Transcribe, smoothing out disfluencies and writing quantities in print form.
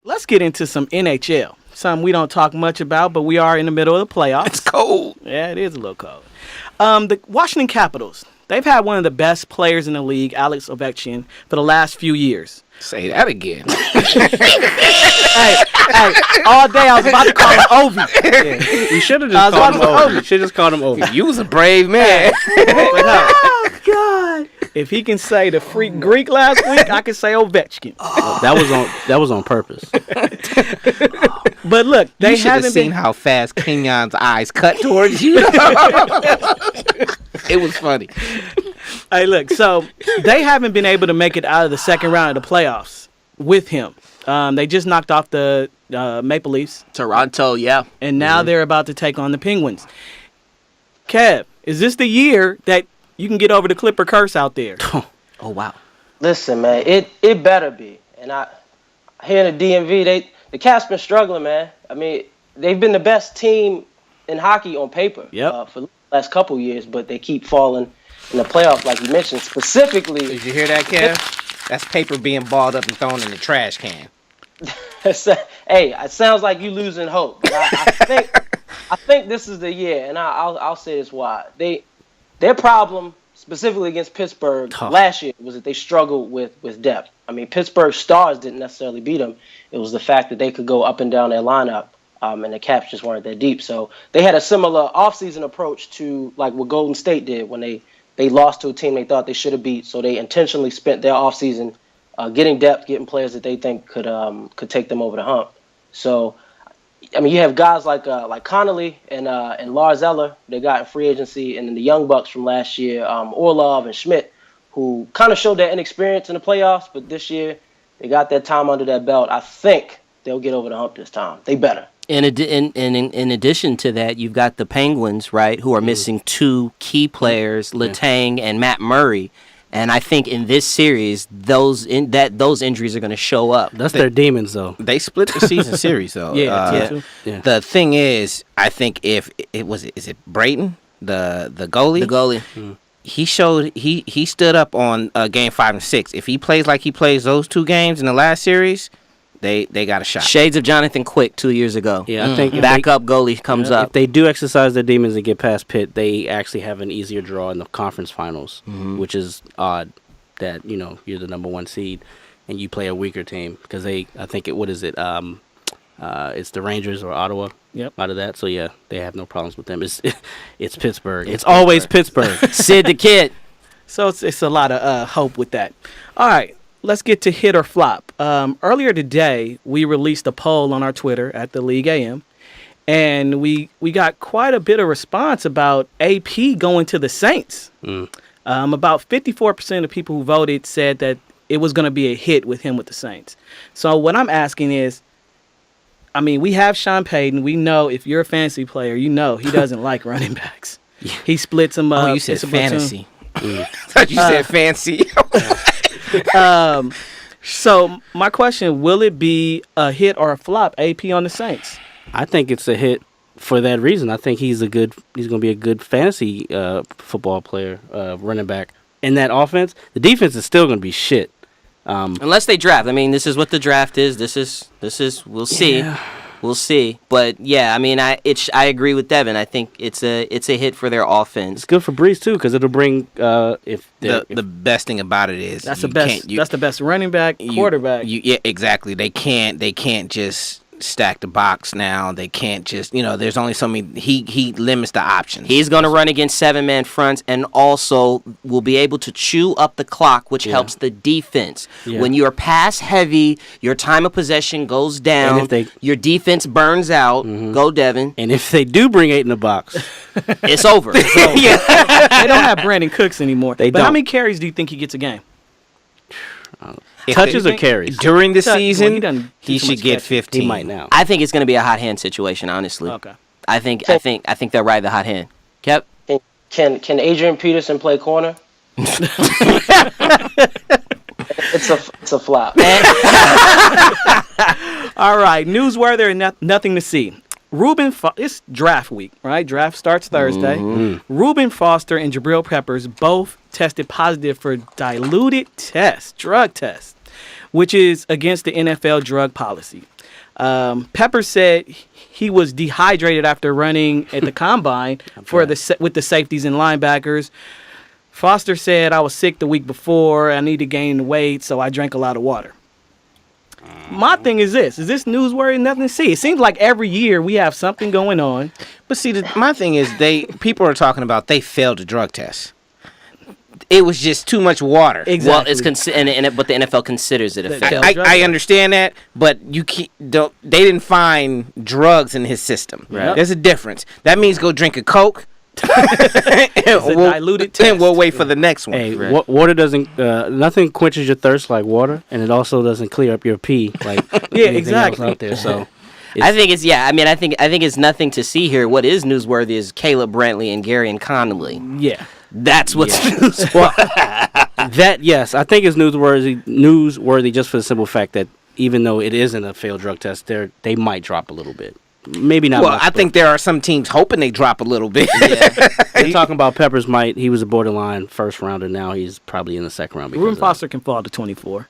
let's get into some NHL. Something we don't talk much about, but we are in the middle of the playoffs. It's cold. Yeah, it is a little cold. The Washington Capitals, they've had one of the best players in the league, Alex Ovechkin, for the last few years. Say that again. hey, all day I was about to call him Ovi. Yeah. You should have just called him Ovi. You should just called him Ovi. You was a brave man. Oh, God. If he can say the freak Greek last week, I can say Ovechkin. That was on purpose. But look, they You should have haven't seen been. how fast Kenyon's eyes cut towards you. It was funny. Hey, look, so they haven't been able to make it out of the second round of the playoffs with him. They just knocked off the Maple Leafs, Toronto, yeah. and now they're about to take on the Penguins. Kev, is this the year that you can get over the Clipper curse out there? Oh, wow. Listen, man, it better be. And here in the DMV, the Caps been struggling, man. I mean, they've been the best team in hockey on paper for the last couple years, but they keep falling in the playoffs, like you mentioned, specifically. Did you hear that, Kev? That's paper being balled up and thrown in the trash can. Hey, it sounds like you losing hope. But I think this is the year, and I'll say this why. Their problem, specifically against Pittsburgh last year, was that they struggled with depth. I mean, Pittsburgh stars didn't necessarily beat them. It was the fact that they could go up and down their lineup, and the Caps just weren't that deep. So they had a similar offseason approach to like what Golden State did when they lost to a team they thought they should have beat. So they intentionally spent their offseason getting depth, getting players that they think could take them over the hump. So, I mean, you have guys like Connolly and Lars Eller they got in free agency, and then the Young Bucks from last year, Orlov and Schmidt, who kind of showed their inexperience in the playoffs, but this year they got that time under their belt. I think they'll get over the hump this time. They better. In addition to that, you've got the Penguins, right, who are missing two key players, Letang and Matt Murray. And I think in this series, those injuries are going to show up. That's their demons, though. They split the season series, though. Yeah. The thing is, I think is it Brayton, the goalie? The goalie. He showed he stood up on game 5 and 6. If he plays like he plays those two games in the last series, they got a shot. Shades of Jonathan Quick 2 years ago. Yeah, I think if backup goalie comes up. If they do exercise their demons and get past Pitt, they actually have an easier draw in the conference finals, which is odd that you're the number 1 seed and you play a weaker team because it's the Rangers or Ottawa. Yep. Out of that, so yeah, they have no problems with them. It's Pittsburgh. It's always Pittsburgh. Sid the Kid. So it's a lot of hope with that. All right, let's get to hit or flop. Earlier today, we released a poll on our Twitter at the League AM, and we got quite a bit of response about AP going to the Saints. About 54% of people who voted said that it was going to be a hit with him with the Saints. So what I'm asking is, I mean, we have Sean Payton. We know if you're a fantasy player, he doesn't like running backs. He splits them up. Oh, you said fantasy. I thought you said fancy. So my question, will it be a hit or a flop, AP on the Saints? I think it's a hit for that reason. I think he's going to be a good fantasy football player, running back. In that offense, the defense is still going to be shit. Unless they draft. I mean, this is what the draft is. This is. We'll see. Yeah. We'll see. But yeah, I mean, I agree with Devin. I think it's a hit for their offense. It's good for Breeze too because it'll bring The best thing about it is That's the best running back, quarterback. Yeah, exactly. They can't just stack the box now. They can't just there's only so many. He limits the options. He's going to run against 7-man fronts and also will be able to chew up the clock, which helps the defense. Yeah. When you're pass heavy, your time of possession goes down. Your defense burns out. Go Devin. And if they do bring 8 in the box, It's over. They don't have Brandon Cooks anymore. But how many carries do you think he gets a game? touches or carries? During the Well, season, he should get 15. He might now. I think it's going to be a hot hand situation, honestly. Okay. I think they'll ride the hot hand. Kep? Can Adrian Peterson play corner? It's a flop. All right, newsworthy and nothing to see. It's draft week, right? Draft starts Thursday. Reuben Foster and Jabril Peppers both tested positive for diluted drug test, which is against the NFL drug policy. Pepper said he was dehydrated after running at the combine with the safeties and linebackers. Foster said, I was sick the week before. I need to gain weight, so I drank a lot of water. My thing is this newsworthy? Nothing to see. It seems like every year we have something going on. But see, my thing is people are talking about they failed the drug test. It was just too much water. Exactly. Well, it's but the NFL considers it a fail. I understand that, but they didn't find drugs in his system. Right. There's a difference. That means go drink a Coke. Diluted test. And we'll wait for the next one. Hey, water doesn't. Nothing quenches your thirst like water, and it also doesn't clear up your pee like anything else out there. So, I think it's I think it's nothing to see here. What is newsworthy is Caleb Brantley and Gary and Connolly. Yeah. That's what's newsworthy. Well, that yes, I think it's newsworthy just for the simple fact that even though it isn't a failed drug test, they might drop a little bit. Maybe not. Well, much, I think there are some teams hoping they drop a little bit. Yeah. They're talking about Peppers he was a borderline first rounder. Now he's probably in the second round. Reuben Foster can fall to 24.